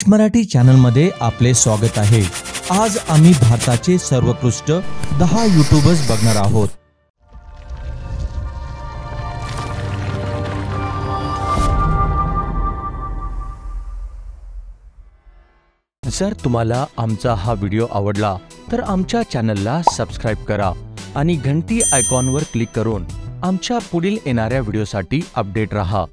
Marathi channel मध्ये आपले स्वागत आहे। आज आम्ही भारताचे सर्वोत्कृष्ट 10 यूट्यूबर्स बघणार आहोत। जर तुम्हाला आमचा हा व्हिडिओ आवडला तर आमच्या चॅनलला सबस्क्राइब करा आणि घंटी आयकॉनवर क्लिक करून आमच्या पुढील येणाऱ्या व्हिडिओसाठी अपडेट रहा।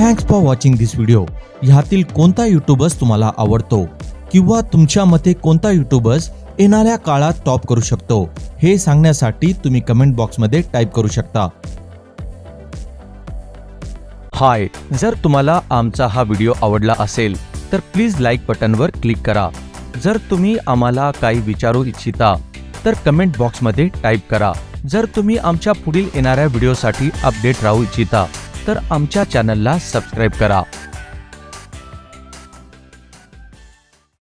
Thanks for watching this video. ह्यातील कोणता यूट्यूबर्स तुम्हाला आवडतो किंवा तुमच्या मते कोणता यूट्यूबर्स येणाऱ्या काळात टॉप करू शकतो हे सांगण्यासाठी तुम्ही कमेंट बॉक्स मध्ये टाइप करू शकता। हाय, जर तुम्हाला आमचा हा व्हिडिओ आवडला असेल तर प्लीज लाईक बटनवर क्लिक करा। जर तुम्ही आम्हाला काही विचारू इच्छिता तर कमेंट बॉक्स मध्ये टाइप करा। जर तुम्ही आमच्या पुढील येणाऱ्या व्हिडिओसाठी अपडेट राहू इच्छिता तर आमच्या चॅनलला सबस्क्राइब करा।